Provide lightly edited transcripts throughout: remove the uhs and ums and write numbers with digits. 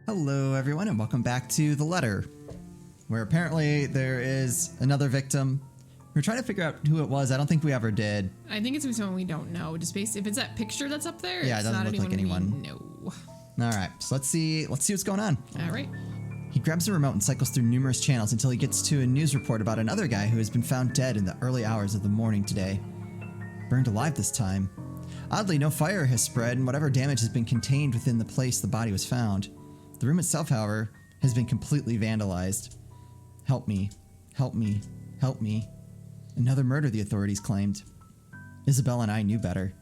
Hello everyone and welcome back to The Letter, where apparently there is another victim. We're trying to figure out who it was. I don't think we ever did. I think it's someone we don't know. Just based, if it's that picture that's up there, yeah, it doesn't look like anyone. No. All right, so let's see what's going on. All right. He grabs a remote and cycles through numerous channels until he gets to a news report about another guy who has been found dead in the early hours of the morning today. Burned alive this time. Oddly, no fire has spread, and whatever damage has been contained within the place the body was found. The room itself, however, has been completely vandalized. Help me. Help me. Help me. Another murder, the authorities claimed. Isabella and I knew better.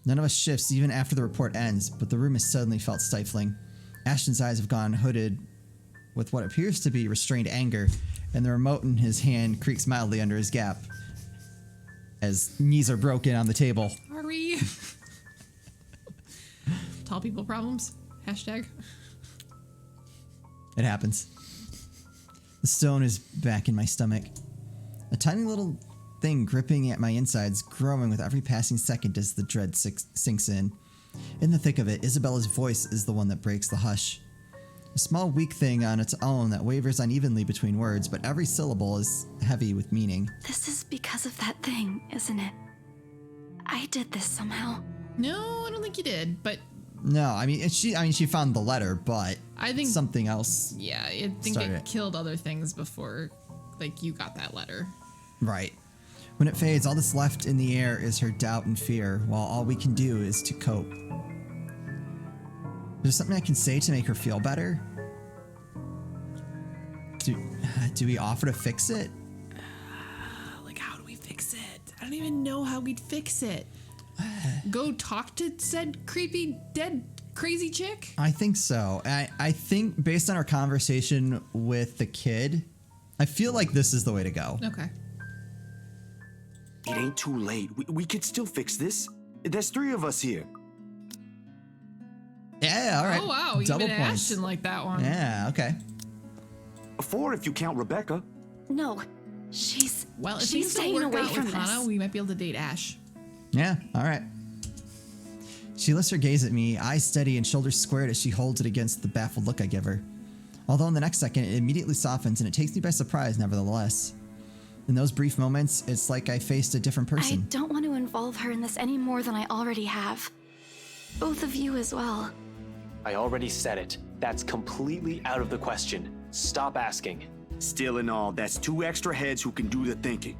None of us shifts even after the report ends, but the room has suddenly felt stifling. Ashton's eyes have gone hooded with what appears to be restrained anger, and the remote in his hand creaks mildly under his gap as knees are broken on the table. Sorry. Tall people problems. Hashtag. It happens. The stone is back in my stomach. A tiny little thing gripping at my insides, growing with every passing second as the dread sinks in. In the thick of it, Isabella's voice is the one that breaks the hush. A small weak thing on its own that wavers unevenly between words, but every syllable is heavy with meaning. This is because of that thing, isn't it? I did this somehow. No, I don't think you did, but... No, I mean, she found the letter, but I think something else. Yeah, I think it killed other things before, like, you got that letter. Right. When it fades, all that's left in the air is her doubt and fear, while all we can do is to cope. Is there something I can say to make her feel better? Do we offer to fix it? Like, how do we fix it? I don't even know how we'd fix it. Go talk to said creepy, dead, crazy chick? I think so. I think based on our conversation with the kid, I feel like this is the way to go. Okay. It ain't too late. We could still fix this. There's 3 of us here. Yeah, all right. Oh, wow. You Double even points. Ashton like that one. Yeah, okay. 4 if you count Rebecca. No, she's Well, if she's things don't staying work away out from with Hannah, this. we might be able to date Ash. Yeah, all right. She lifts her gaze at me, eyes steady and shoulders squared as she holds it against the baffled look I give her. Although in the next second, it immediately softens and it takes me by surprise nevertheless. In those brief moments, it's like I faced a different person. I don't want to involve her in this any more than I already have. Both of you as well. I already said it. That's completely out of the question. Stop asking. Still and all, that's 2 extra heads who can do the thinking.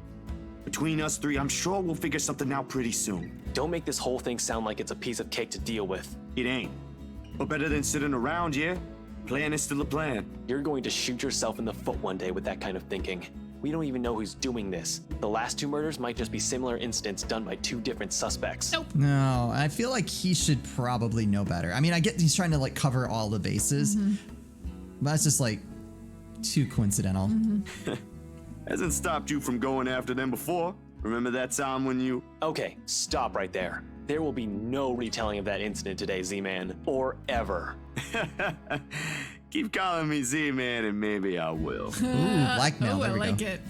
Between us 3, I'm sure we'll figure something out pretty soon. Don't make this whole thing sound like it's a piece of cake to deal with. It ain't. But better than sitting around, yeah? Plan is still a plan. You're going to shoot yourself in the foot one day with that kind of thinking. We don't even know who's doing this. The last 2 murders might just be similar incidents done by 2 different suspects. Nope. No, I feel like he should probably know better. I mean, I get he's trying to like cover all the bases, but it's just like too coincidental. Hasn't stopped you from going after them before. Remember that time when you... Okay, stop right there. There will be no retelling of that incident today, Z-Man. Or ever. Keep calling me Z-Man and maybe I will. Ooh, blackmail. Oh, I there we like go. it.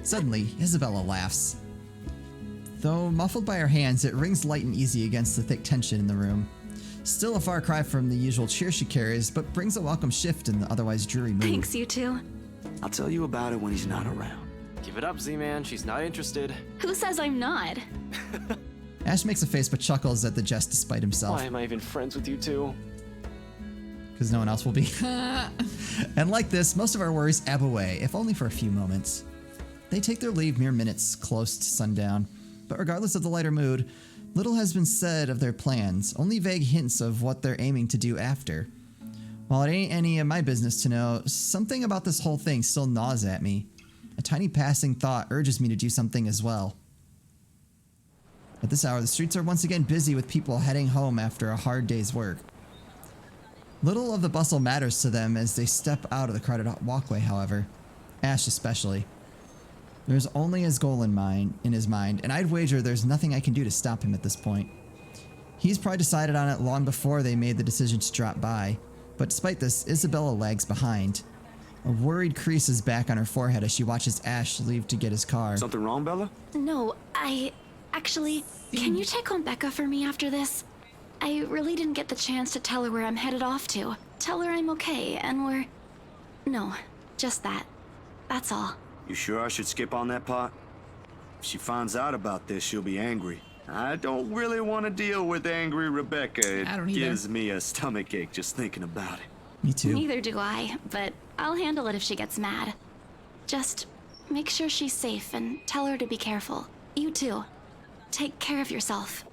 Suddenly, Isabella laughs. Though muffled by her hands, it rings light and easy against the thick tension in the room. Still a far cry from the usual cheer she carries, but brings a welcome shift in the otherwise dreary mood. Thanks, you two. I'll tell you about it when he's not around. Give it up, Z-Man. She's not interested. Who says I'm not? Ash makes a face but chuckles at the jest despite himself. Why am I even friends with you two? Because no one else will be. And like this, most of our worries ebb away, if only for a few moments. They take their leave mere minutes close to sundown, but regardless of the lighter mood, little has been said of their plans, only vague hints of what they're aiming to do after. While it ain't any of my business to know, something about this whole thing still gnaws at me. A tiny passing thought urges me to do something as well. At this hour, the streets are once again busy with people heading home after a hard day's work. Little of the bustle matters to them as they step out of the crowded walkway, however. Ash especially. There's only his goal in his mind, and I'd wager there's nothing I can do to stop him at this point. He's probably decided on it long before they made the decision to drop by, but despite this, Isabella lags behind. A worried crease is back on her forehead as she watches Ash leave to get his car. Something wrong, Bella? No, actually, can you check on Becca for me after this? I really didn't get the chance to tell her where I'm headed off to. Tell her I'm okay and we're... No, just that. That's all. You sure I should skip on that part? If she finds out about this, she'll be angry. I don't really want to deal with angry Rebecca. I don't It either. gives me a stomachache just thinking about it. Me too. Neither do I, but I'll handle it if she gets mad. Just make sure she's safe and tell her to be careful. You too. Take care of yourself.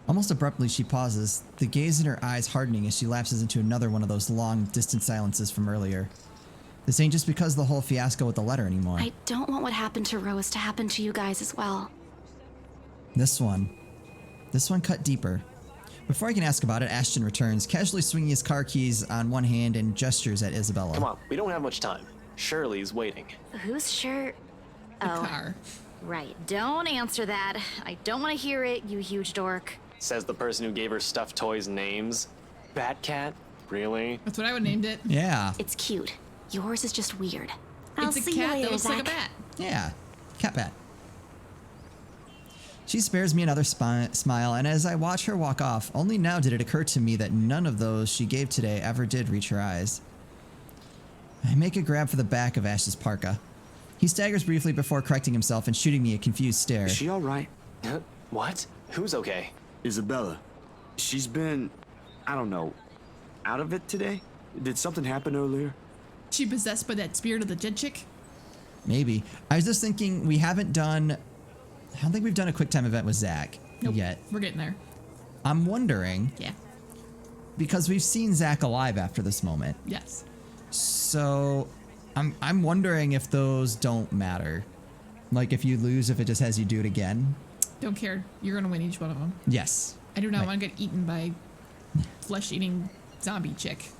Almost abruptly, she pauses, the gaze in her eyes hardening as she lapses into another one of those long, distant silences from earlier. This ain't just because of the whole fiasco with the letter anymore. I don't want what happened to Rose to happen to you guys as well. This one cut deeper. Before I can ask about it, Ashton returns, casually swinging his car keys on one hand and gestures at Isabella. Come on, we don't have much time. Shirley's waiting. Whose shirt? The Oh, car. right. Don't answer that. I don't want to hear it, you huge dork. Says the person who gave her stuffed toys names. Batcat? Really? That's what I would have named it. Yeah, It's cute. Yours is just weird. I'll It's a see cat you later, that looks like a Zach. bat. yeah, cat bat. She spares me another smile, and as I watch her walk off, only now did it occur to me that none of those she gave today ever did reach her eyes. I make a grab for the back of Ash's parka. He staggers briefly before correcting himself and shooting me a confused stare. Is she all right? Huh? What? Who's okay? Isabella. She's been, I don't know, out of it today? Did something happen earlier? She possessed by that spirit of the dead chick? Maybe. I was just thinking we haven't done... I don't think we've done a quick time event with Zach Nope. yet. We're getting there. I'm wondering, Yeah. because we've seen Zach alive after this moment, Yes. so I'm wondering if those don't matter. Like if you lose, if it just has you do it again. Don't care. You're gonna win each one of them. Yes. I do not Right. want to get eaten by flesh-eating zombie chick.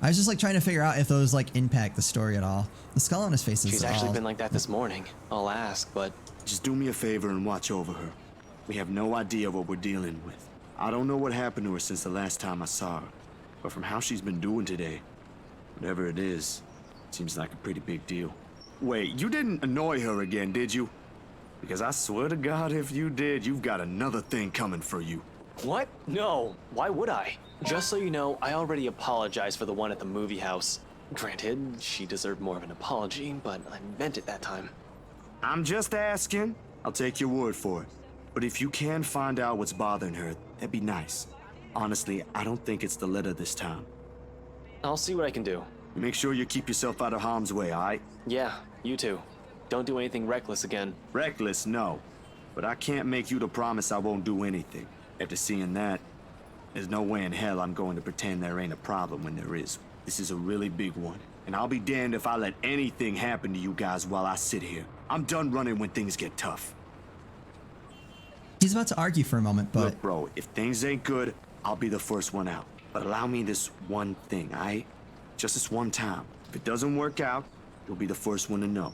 I was just like trying to figure out if those like impact the story at all. The skull on his face is She's actually all... been like that this morning. I'll ask, but Just do me a favor and watch over her. We have no idea what we're dealing with. I don't know what happened to her since the last time I saw her, but from how she's been doing today, whatever it is, seems like a pretty big deal. Wait, you didn't annoy her again, did you? Because I swear to God, if you did, you've got another thing coming for you. what? No. Why would I? Just so you know, I already apologized for the one at the movie house. Granted, she deserved more of an apology, but I meant it that time. I'm just asking. I'll take your word for it. But if you can find out what's bothering her, that'd be nice. Honestly, I don't think it's the letter this time. I'll see what I can do. Make sure you keep yourself out of harm's way, alright? Yeah, you too. Don't do anything reckless again. Reckless, no. But I can't make you to promise I won't do anything. After seeing that, there's no way in hell I'm going to pretend there ain't a problem when there is. This is a really big one. And I'll be damned if I let anything happen to you guys while I sit here. I'm done running when things get tough. He's about to argue for a moment, but Look, bro, if things ain't good, I'll be the first one out. But allow me this one thing, aight? Just this one time. If it doesn't work out, you'll be the first one to know.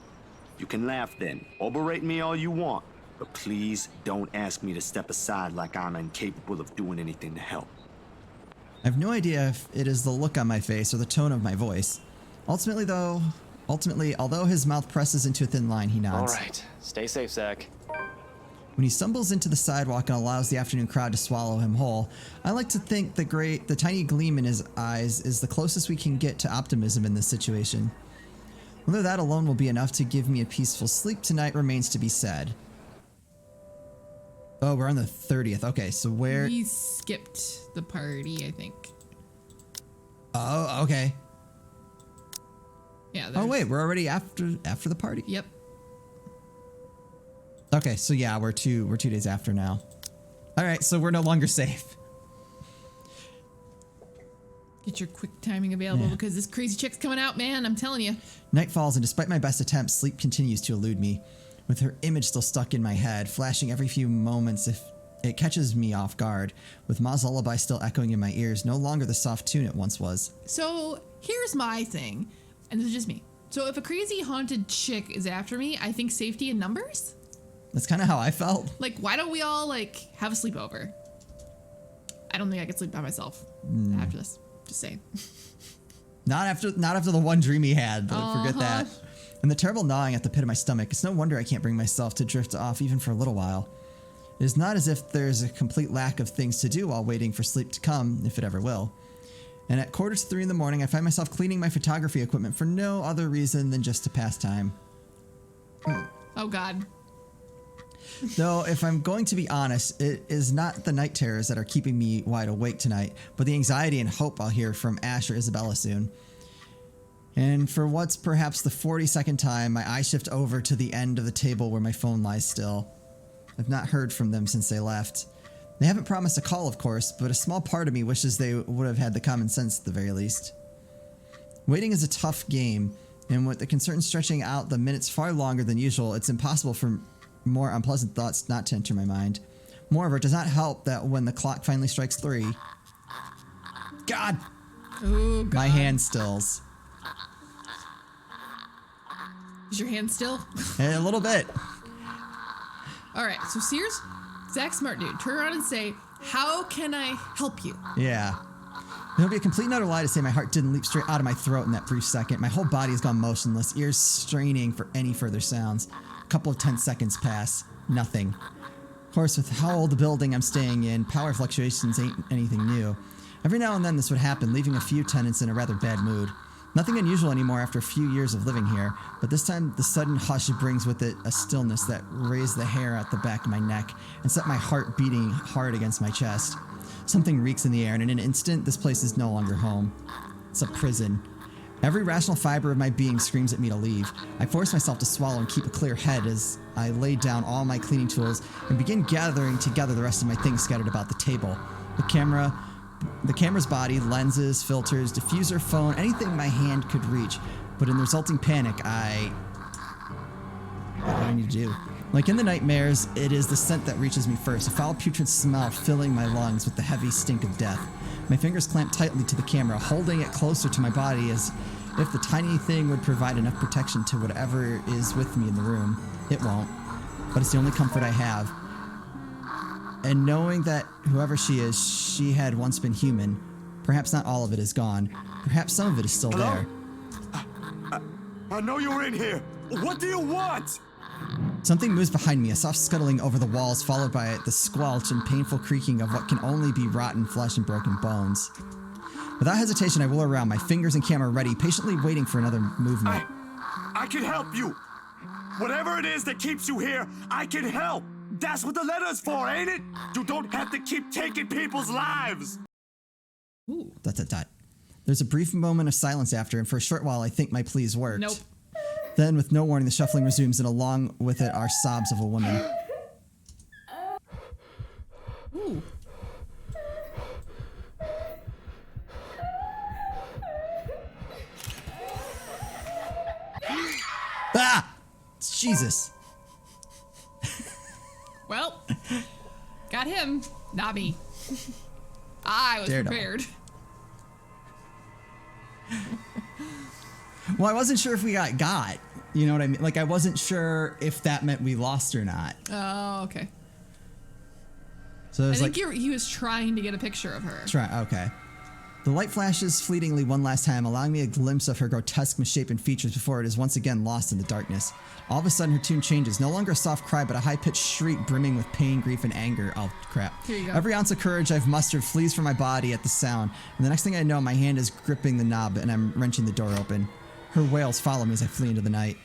You can laugh then, or berate me all you want, but please don't ask me to step aside like I'm incapable of doing anything to help. I have no idea if it is the look on my face or the tone of my voice. Ultimately, although his mouth presses into a thin line, he All nods. right. Stay safe, Zach. When he stumbles into the sidewalk and allows the afternoon crowd to swallow him whole, I like to think the tiny gleam in his eyes is the closest we can get to optimism in this situation. Whether that alone will be enough to give me a peaceful sleep tonight remains to be said. Oh, we're on the 30th. Okay, so where... We skipped the party, I think. Oh, okay. Yeah. Oh, wait, we're already after the party. Yep. Okay, so yeah, we're 2 days after now. All right, so we're no longer safe. Get your quick timing available Yeah. because this crazy chick's coming out, man. I'm telling you. Night falls, and despite my best attempts, sleep continues to elude me, with her image still stuck in my head, flashing every few moments if it catches me off guard, with Ma's lullaby still echoing in my ears, no longer the soft tune it once was. So here's my thing, and this is just me. So if a crazy haunted chick is after me, I think safety in numbers. That's kind of how I felt. Like, why don't we all like have a sleepover? I don't think I could sleep by myself after this. Just saying. Not after the one dream he had. Forget that. And the terrible gnawing at the pit of my stomach. It's no wonder I can't bring myself to drift off even for a little while. It is not as if there's a complete lack of things to do while waiting for sleep to come, if it ever will. And at 2:45 in the morning, I find myself cleaning my photography equipment for no other reason than just to pass time. Oh, God. Though, if I'm going to be honest, it is not the night terrors that are keeping me wide awake tonight, but the anxiety and hope I'll hear from Ash or Isabella soon. And for what's perhaps the 42nd time, my eyes shift over to the end of the table where my phone lies still. I've not heard from them since they left. They haven't promised a call, of course, but a small part of me wishes they would have had the common sense at the very least. Waiting is a tough game, and with the concern stretching out the minutes far longer than usual, it's impossible for more unpleasant thoughts not to enter my mind. Moreover, it does not help that when the clock finally strikes 3... God! Oh, God. My hand stills. Is your hand still? A little bit. All right, so Sears, Zach Smart Dude, turn around and say, how can I help you? Yeah. It would be a complete and utter lie to say my heart didn't leap straight out of my throat in that brief second. My whole body has gone motionless, ears straining for any further sounds. A couple of tense seconds pass. Nothing. Of course, with how old the building I'm staying in, power fluctuations ain't anything new. Every now and then this would happen, leaving a few tenants in a rather bad mood. Nothing unusual anymore after a few years of living here, but this time the sudden hush brings with it a stillness that raised the hair at the back of my neck and set my heart beating hard against my chest. Something reeks in the air, and in an instant, this place is no longer home. It's a prison. Every rational fiber of my being screams at me to leave. I force myself to swallow and keep a clear head as I lay down all my cleaning tools and begin gathering together the rest of my things scattered about the table. The camera's body, lenses, filters, diffuser, phone, anything my hand could reach. But in the resulting panic, what do I need to do? Like in the nightmares, it is the scent that reaches me first, a foul putrid smell filling my lungs with the heavy stink of death. My fingers clamp tightly to the camera, holding it closer to my body as if the tiny thing would provide enough protection to whatever is with me in the room. It won't, but it's the only comfort I have. And knowing that whoever she is, she had once been human. Perhaps not all of it is gone. Perhaps some of it is still there. I know you're in here. What do you want? Something moves behind me, a soft scuttling over the walls, followed by the squelch and painful creaking of what can only be rotten flesh and broken bones. Without hesitation, I whirl around, my fingers and camera ready, patiently waiting for another movement. I can help you. Whatever it is that keeps you here, I can help. That's what the letter's for, ain't it? You don't have to keep taking people's lives. Ooh. ... There's a brief moment of silence after, and for a short while I think my pleas worked. Nope. Then, with no warning, the shuffling resumes, and along with it are sobs of a woman. Ooh. Ah! Jesus. Well, got him. Not me. I was Daredevil. prepared. Well, I wasn't sure if we got. You know what I mean? Like, I wasn't sure if that meant we lost or not. Oh, okay. So I it's think like, he was trying to get a picture of her. okay. The light flashes fleetingly one last time, allowing me a glimpse of her grotesque, misshapen features before it is once again lost in the darkness. All of a sudden, her tune changes. No longer a soft cry, but a high-pitched shriek brimming with pain, grief, and anger. Oh, crap. Here you go. Every ounce of courage I've mustered flees from my body at the sound, and the next thing I know, my hand is gripping the knob, and I'm wrenching the door open. Her wails follow me as I flee into the night.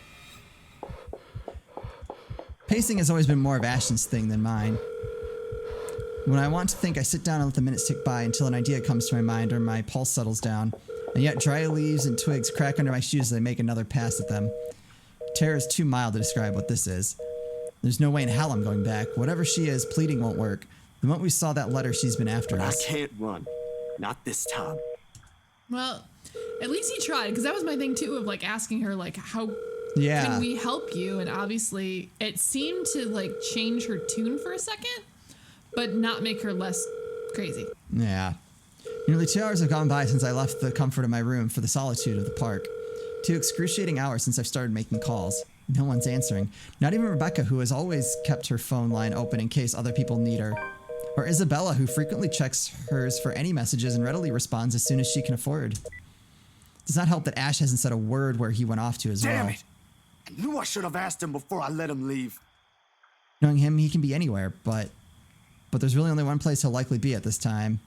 Pacing has always been more of Ashton's thing than mine. When I want to think, I sit down and let the minutes tick by until an idea comes to my mind or my pulse settles down, and yet dry leaves and twigs crack under my shoes as I make another pass at them. Terror is too mild to describe what this is. There's no way in hell I'm going back. Whatever she is, pleading won't work. The moment we saw that letter, she's been after us. I can't run. Not this time. Well, at least he tried, because that was my thing too, of like asking her like, how Yeah. can we help you? And obviously it seemed to like change her tune for a second, but not make her less crazy. Yeah. Nearly 2 hours have gone by since I left the comfort of my room for the solitude of the park. 2 excruciating hours since I've started making calls. No one's answering. Not even Rebecca, who has always kept her phone line open in case other people need her. Or Isabella, who frequently checks hers for any messages and readily responds as soon as she can afford. It does not help that Ash hasn't said a word where he went off to as well. Damn it! I knew I should have asked him before I let him leave. Knowing him, he can be anywhere, but but there's really only one place he'll likely be at this time.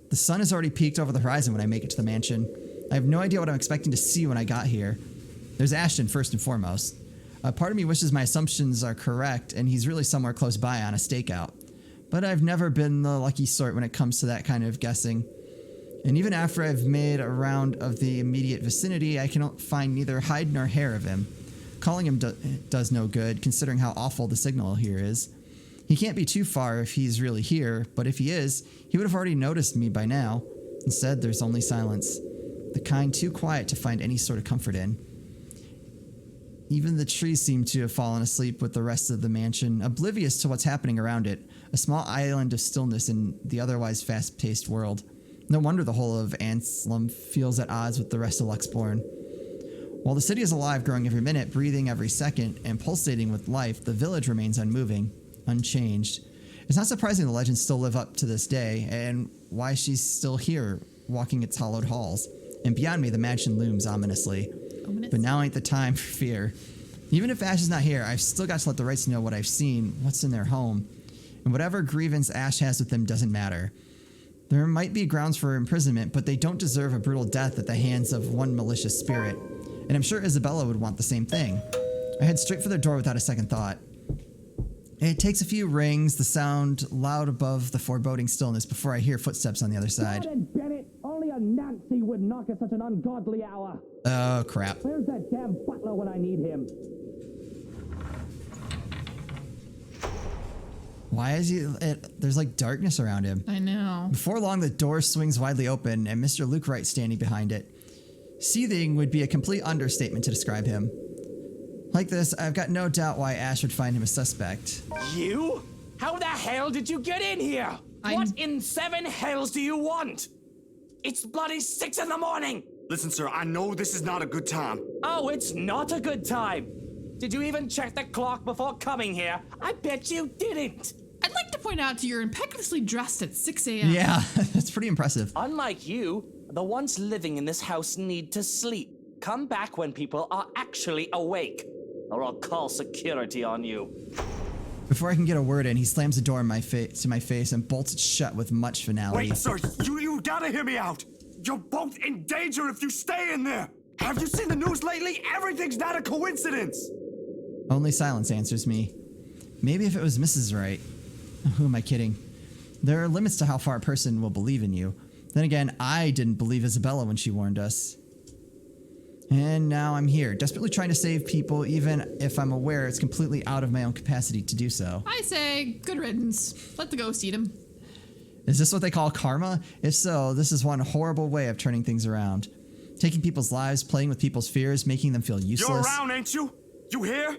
The sun has already peaked over the horizon when I make it to the mansion. I have no idea what I'm expecting to see when I got here. There's Ashton first and foremost. A part of me wishes my assumptions are correct and he's really somewhere close by on a stakeout. But I've never been the lucky sort when it comes to that kind of guessing. And even after I've made a round of the immediate vicinity, I can find neither hide nor hair of him. Calling him does no good, considering how awful the signal here is. He can't be too far if he's really here, but if he is, he would have already noticed me by now. Instead, there's only silence. The kind too quiet to find any sort of comfort in. Even the trees seem to have fallen asleep with the rest of the mansion, oblivious to what's happening around it, a small island of stillness in the otherwise fast-paced world. No wonder the whole of Anselm feels at odds with the rest of Luxborn. While the city is alive, growing every minute, breathing every second, and pulsating with life, the village remains unmoving, unchanged. It's not surprising the legends still live up to this day, and why she's still here, walking its hollowed halls. And beyond me, the mansion looms ominously. But now ain't the time for fear. Even if Ash is not here, I've still got to let the Wrights know what I've seen, what's in their home. And whatever grievance Ash has with them doesn't matter. There might be grounds for imprisonment, but they don't deserve a brutal death at the hands of one malicious spirit. And I'm sure Isabella would want the same thing. I head straight for the door without a second thought. It takes a few rings, the sound loud above the foreboding stillness before I hear footsteps on the other side. Only a Nancy would knock at such an ungodly hour. Oh, crap. Where's that damn butler when I need him? Why is he... there's like darkness around him. I know. Before long, the door swings widely open and Mr. Luke Wright standing behind it. Seething would be a complete understatement to describe him. Like this, I've got no doubt why Ash would find him a suspect. You? How the hell did you get in here? What in seven hells do you want? It's bloody 6 in the morning! Listen, sir, I know this is not a good time. Oh, it's not a good time. Did you even check the clock before coming here? I bet you didn't. I'd like to point out you're impeccably dressed at 6 a.m. Yeah, that's pretty impressive. Unlike you, the ones living in this house need to sleep. Come back when people are actually awake, or I'll call security on you. Before I can get a word in, he slams the door in to my face and bolts it shut with much finality. Wait, sir, you gotta hear me out. You're both in danger if you stay in there. Have you seen the news lately? Everything's not a coincidence. Only silence answers me. Maybe if it was Mrs. Wright. Who am I kidding? There are limits to how far a person will believe in you. Then again, I didn't believe Isabella when she warned us. And now I'm here, desperately trying to save people, even if I'm aware it's completely out of my own capacity to do so. I say, good riddance. Let the ghost eat him. Is this what they call karma? If so, this is one horrible way of turning things around. Taking people's lives, playing with people's fears, making them feel useless. You're around, ain't you? You here?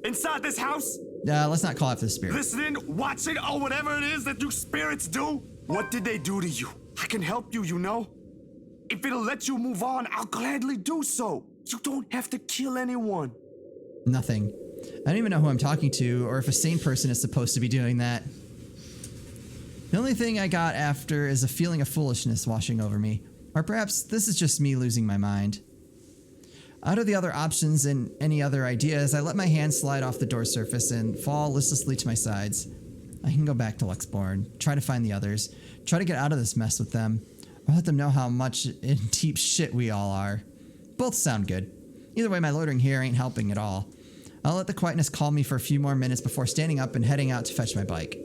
Inside this house? Let's not call after the spirit. Listening, watching, or whatever it is that you spirits do? What did they do to you? I can help you, you know? If it'll let you move on, I'll gladly do so. You don't have to kill anyone. Nothing. I don't even know who I'm talking to, or if a sane person is supposed to be doing that. The only thing I got after is a feeling of foolishness washing over me. Or perhaps this is just me losing my mind. Out of the other options and any other ideas, I let my hand slide off the door surface and fall listlessly to my sides. I can go back to Luxborn, try to find the others, try to get out of this mess with them, or let them know how much in deep shit we all are. Both sound good. Either way, my loitering here ain't helping at all. I'll let the quietness calm me for a few more minutes before standing up and heading out to fetch my bike.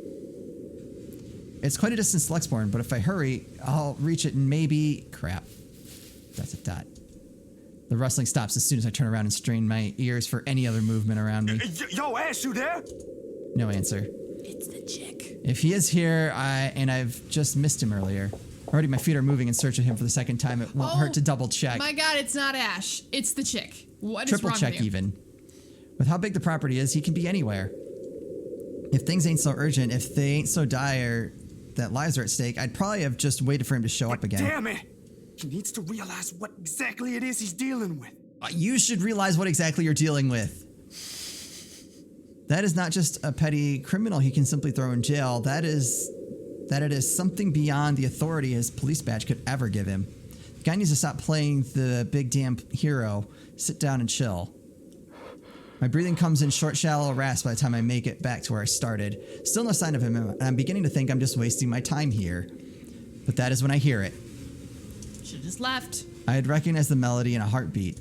It's quite a distance to Luxborn, but if I hurry, I'll reach it in maybe... Crap. That's a dot. The rustling stops as soon as I turn around and strain my ears for any other movement around me. Yo, Ash, you there? No answer. It's the chick. If he is here, and I've just missed him earlier. Already my feet are moving in search of him for the second time. It won't hurt to double check. My God, it's not Ash. It's the chick. What is Triple wrong check with you? even. With how big the property is, he can be anywhere. If things ain't so urgent, if they ain't so dire that lives are at stake, I'd probably have just waited for him to show up again. Damn it! He needs to realize what exactly it is he's dealing with. You should realize what exactly you're dealing with. That is not just a petty criminal he can simply throw in jail. That it is something beyond the authority his police badge could ever give him. The guy needs to stop playing the big damn hero. Sit down and chill. My breathing comes in short, shallow rasps by the time I make it back to where I started. Still no sign of him, and I'm beginning to think I'm just wasting my time here. But that is when I hear it. Should've just left. I had recognized the melody in a heartbeat.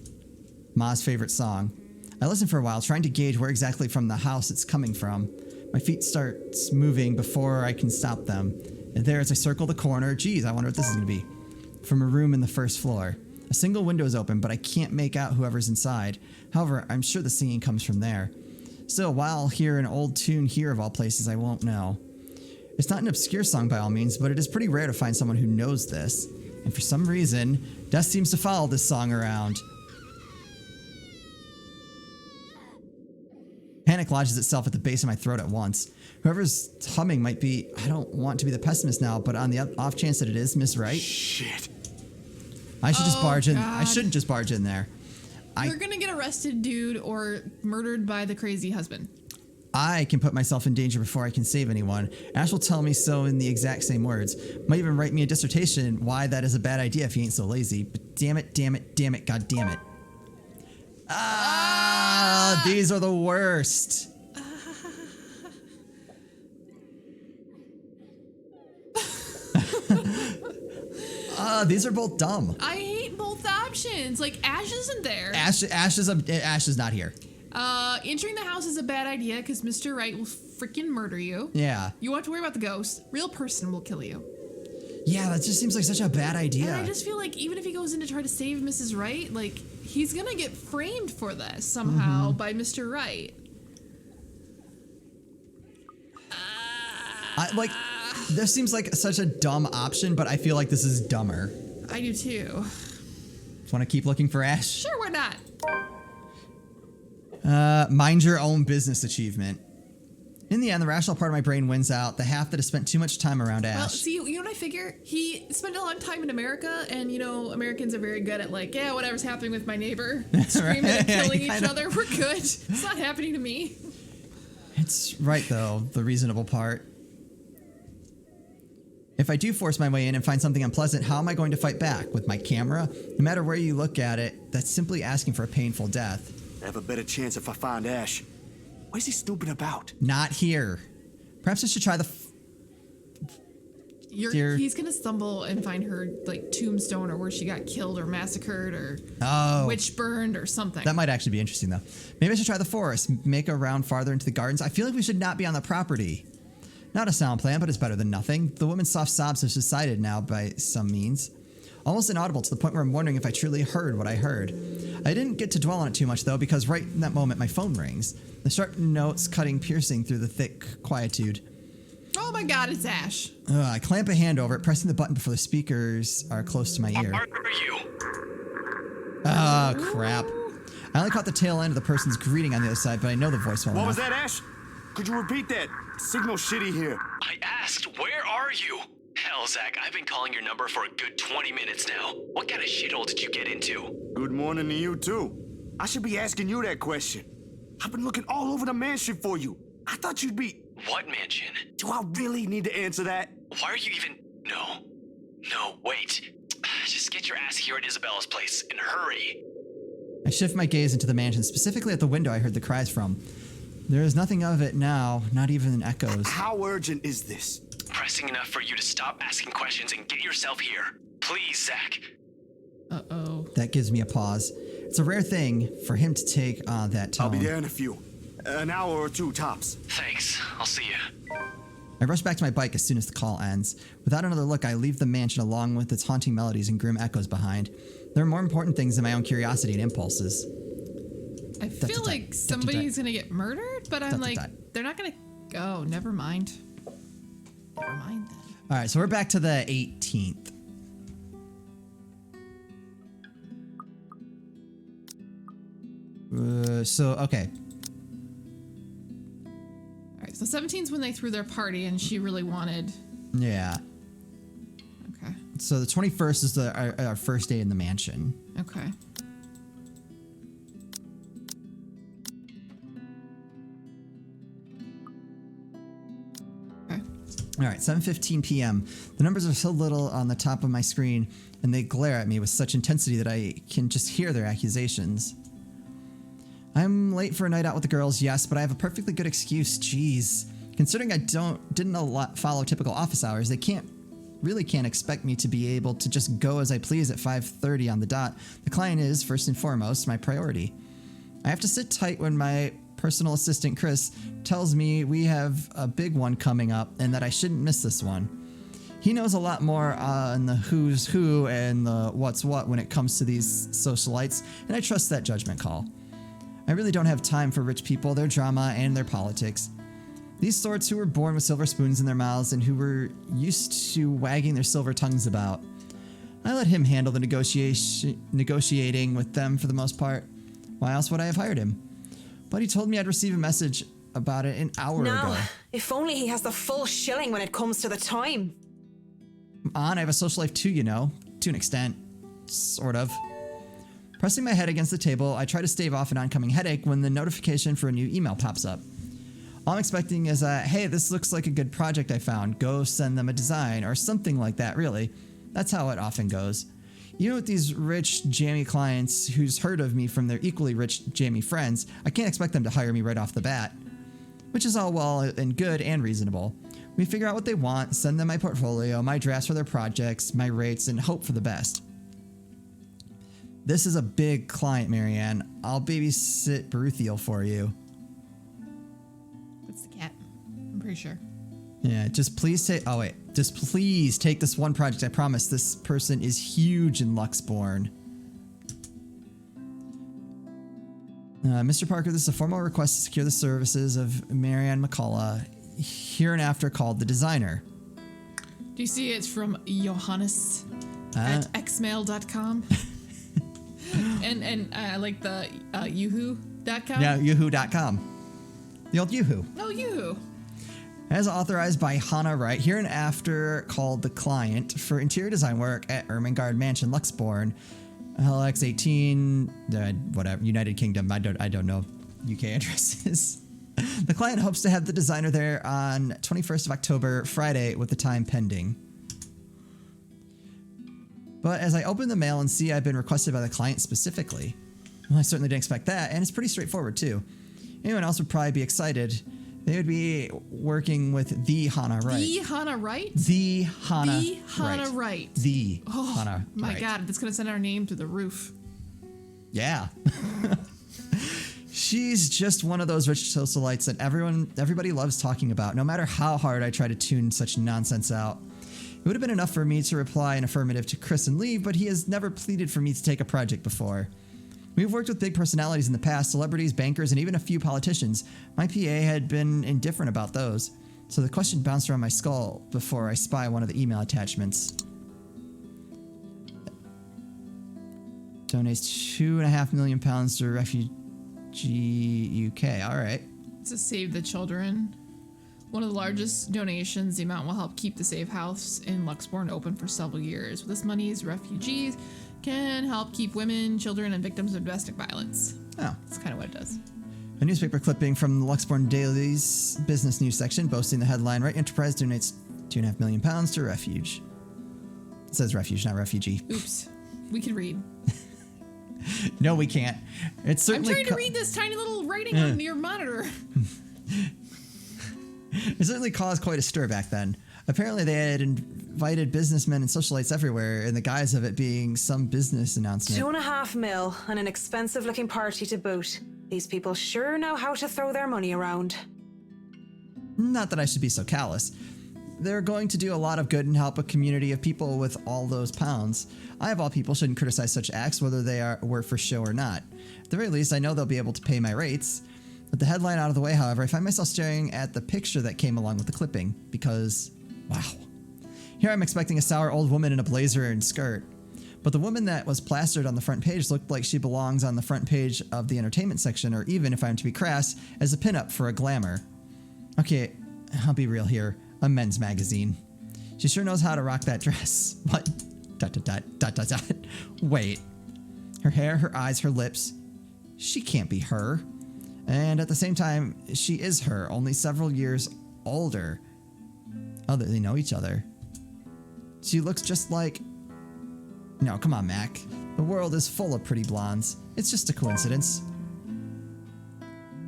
Ma's favorite song. I listened for a while, trying to gauge where exactly from the house it's coming from. My feet start moving before I can stop them. And there, as I circle the corner, geez, I wonder what this is going to be. From a room in the first floor. A single window is open, but I can't make out whoever's inside. However, I'm sure the singing comes from there. Still, while I'll hear an old tune here of all places, I won't know. It's not an obscure song by all means, but it is pretty rare to find someone who knows this. And for some reason, Death seems to follow this song around. Panic lodges itself at the base of my throat at once. Whoever's humming might be, I don't want to be the pessimist now, but on the off chance that it is Miss Wright. Shit. I should just barge in. God. I shouldn't just barge in there. You're gonna get arrested, dude, or murdered by the crazy husband. I can put myself in danger before I can save anyone. Ash will tell me so in the exact same words. Might even write me a dissertation why that is a bad idea if he ain't so lazy. But damn it, damn it, damn it, god damn it. These are the worst. These are both dumb. I hate both options. Like, Ash isn't there. Ash is not here. Entering the house is a bad idea because Mr. Wright will freaking murder you. Yeah. You won't have to worry about the ghost. Real person will kill you. Yeah, that just seems like such a bad idea. And I just feel like even if he goes in to try to save Mrs. Wright, like, he's gonna get framed for this somehow by Mr. Wright. This seems like such a dumb option, but I feel like this is dumber. I do too. Want to keep looking for Ash? Sure, why not? Mind your own business achievement. In the end, the rational part of my brain wins out, the half that has spent too much time around Ash. Well, see, you know what I figure? He spent a long time in America, and, you know, Americans are very good at, like, yeah, whatever's happening with my neighbor. Screaming and killing each other. We're good. It's not happening to me. It's right, though, the reasonable part. If I do force my way in and find something unpleasant, how am I going to fight back? With my camera? No matter where you look at it, that's simply asking for a painful death. I have a better chance if I find Ash. What is he snooping about? Not here. Perhaps I should try the... He's gonna stumble and find her, like, tombstone or where she got killed or massacred or witch burned or something. That might actually be interesting, though. Maybe I should try the forest, make a round farther into the gardens. I feel like we should not be on the property. Not a sound plan, but it's better than nothing. The woman's soft sobs have subsided now by some means. Almost inaudible to the point where I'm wondering if I truly heard what I heard. I didn't get to dwell on it too much, though, because right in that moment my phone rings. The sharp notes cutting, piercing through the thick quietude. Oh my god, it's Ash. I clamp a hand over it, pressing the button before the speakers are close to my ear. Are you? Oh, crap. I only caught the tail end of the person's greeting on the other side, but I know the voice well What enough. was that, Ash? Could you repeat that? Signal shitty here. I asked, where are you? Hell, Zach, I've been calling your number for a good 20 minutes now. What kind of shithole did you get into? Good morning to you, too. I should be asking you that question. I've been looking all over the mansion for you. I thought you'd be... What mansion? Do I really need to answer that? Why are you even... No, wait. Just get your ass here at Isabella's place, and hurry. I shift my gaze into the mansion, specifically at the window I heard the cries from. There is nothing of it now, not even echoes. How urgent is this? Pressing enough for you to stop asking questions and get yourself here. Please, Zach. Uh-oh. That gives me a pause. It's a rare thing for him to take that tone. I'll be there in a few. An hour or two tops. Thanks. I'll see you. I rush back to my bike as soon as the call ends. Without another look, I leave the mansion along with its haunting melodies and grim echoes behind. There are more important things than my own curiosity and impulses. I feel like somebody's gonna get murdered, but I'm like, they're not gonna... Oh, never mind. Never mind then. All right, so we're back to the 18th. Okay. All right, so 17's when they threw their party and she really wanted... Yeah. Okay. So the 21st is our first day in the mansion. Okay. All right, 7:15 p.m. The numbers are so little on the top of my screen, and they glare at me with such intensity that I can just hear their accusations. I'm late for a night out with the girls, yes, but I have a perfectly good excuse. Jeez. Considering I didn't follow typical office hours, they really can't expect me to be able to just go as I please at 5:30 on the dot. The client is, first and foremost, my priority. I have to sit tight when my personal assistant, Chris, tells me we have a big one coming up and that I shouldn't miss this one. He knows a lot more on the who's who and the what's what when it comes to these socialites, and I trust that judgment call. I really don't have time for rich people, their drama, and their politics. These sorts who were born with silver spoons in their mouths and who were used to wagging their silver tongues about. I let him handle the negotiating with them for the most part. Why else would I have hired him? But he told me I'd receive a message about it an hour ago. Now, if only he has the full shilling when it comes to the time. I have a social life too, you know. To an extent. Sort of. Pressing my head against the table, I try to stave off an oncoming headache when the notification for a new email pops up. All I'm expecting is hey, this looks like a good project I found. Go send them a design, or something like that, really. That's how it often goes. Even with these rich, jammy clients who's heard of me from their equally rich, jammy friends, I can't expect them to hire me right off the bat. Which is all well and good and reasonable. We figure out what they want, send them my portfolio, my drafts for their projects, my rates, and hope for the best. This is a big client, Marianne. I'll babysit Baruthiel for you. That's the cat. I'm pretty sure. Yeah, just please take... Oh, wait. Just please take this one project. I promise this person is huge in Luxborn. Mr. Parker, this is a formal request to secure the services of Marianne McCullough, hereinafter called the designer. Do you see it's from Johannes at xmail.com? and I like the Yoohoo.com? Yeah, Yoohoo.com. The old Yoohoo. No, Yoohoo. As authorized by Hannah Wright, hereinafter called the client for interior design work at Ermengarde Mansion, Luxborn, LX18, whatever, United Kingdom. I don't know UK addresses. The client hopes to have the designer there on 21st of October, Friday, with the time pending. But as I open the mail and see I've been requested by the client specifically, well, I certainly didn't expect that, and it's pretty straightforward too. Anyone else would probably be excited. They would be working with the Hannah Wright. The Hannah Wright? The Hannah The Hannah Wright. The Oh, Hannah my Wright. God, that's going to send our name to the roof. Yeah. She's just one of those rich socialites that everybody loves talking about, no matter how hard I try to tune such nonsense out. It would have been enough for me to reply in affirmative to Chris and leave, but he has never pleaded for me to take a project before. We've worked with big personalities in the past, celebrities, bankers, and even a few politicians. My PA had been indifferent about those, so the question bounced around my skull before I spy one of the email attachments. Donates £2.5 million to Refugee UK. All right. To save the children. One of the largest donations, the amount will help keep the safe house in Luxborn open for several years. With this money, refugees can help keep women, children, and victims of domestic violence. Oh. That's kind of what it does. A newspaper clipping from the Luxborn Daily's business news section boasting the headline, Wright Enterprise donates £2.5 million to refuge. It says refuge, not refugee. Oops. We can read. No, we can't. It's I'm certainly trying to read this tiny little writing on your monitor. It certainly caused quite a stir back then. Apparently they had invited businessmen and socialites everywhere in the guise of it being some business announcement. $2.5 million and an expensive looking party to boot. These people sure know how to throw their money around. Not that I should be so callous. They're going to do a lot of good and help a community of people with all those pounds. I, of all people, shouldn't criticize such acts, whether they were for show or not. At the very least, I know they'll be able to pay my rates. With the headline out of the way, however, I find myself staring at the picture that came along with the clipping, because, wow. Here I'm expecting a sour old woman in a blazer and skirt. But the woman that was plastered on the front page looked like she belongs on the front page of the entertainment section, or even, if I'm to be crass, as a pinup for a glamour. Okay, I'll be real here. A men's magazine. She sure knows how to rock that dress. What? ... Wait. Her hair, her eyes, her lips. She can't be her. And at the same time, she is her, only several years older. Oh, they know each other. She looks just like... No, come on, Mac. The world is full of pretty blondes. It's just a coincidence.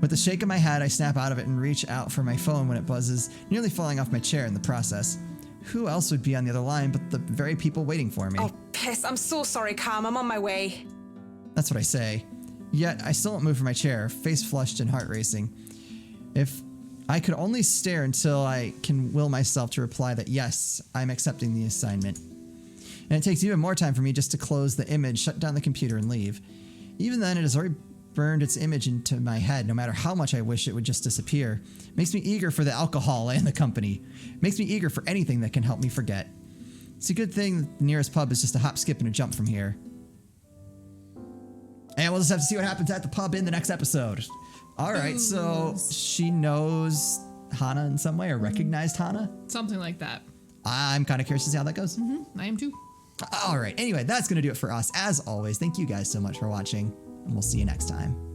With a shake of my head, I snap out of it and reach out for my phone when it buzzes, nearly falling off my chair in the process. Who else would be on the other line but the very people waiting for me? Oh, piss. I'm so sorry, Cam. I'm on my way. That's what I say. Yet, I still don't move from my chair, face flushed and heart racing. If I could only stare until I can will myself to reply that yes, I'm accepting the assignment. And it takes even more time for me just to close the image, shut down the computer, and leave. Even then, it has already burned its image into my head, no matter how much I wish it would just disappear. Makes me eager for the alcohol and the company. Makes me eager for anything that can help me forget. It's a good thing the nearest pub is just a hop, skip, and a jump from here. And we'll just have to see what happens at the pub in the next episode. Alright, so she knows Hana in some way, or recognized Hana? Something like that. I'm kind of curious to see how that goes. I am too. Alright, anyway, that's going to do it for us. As always, thank you guys so much for watching, and we'll see you next time.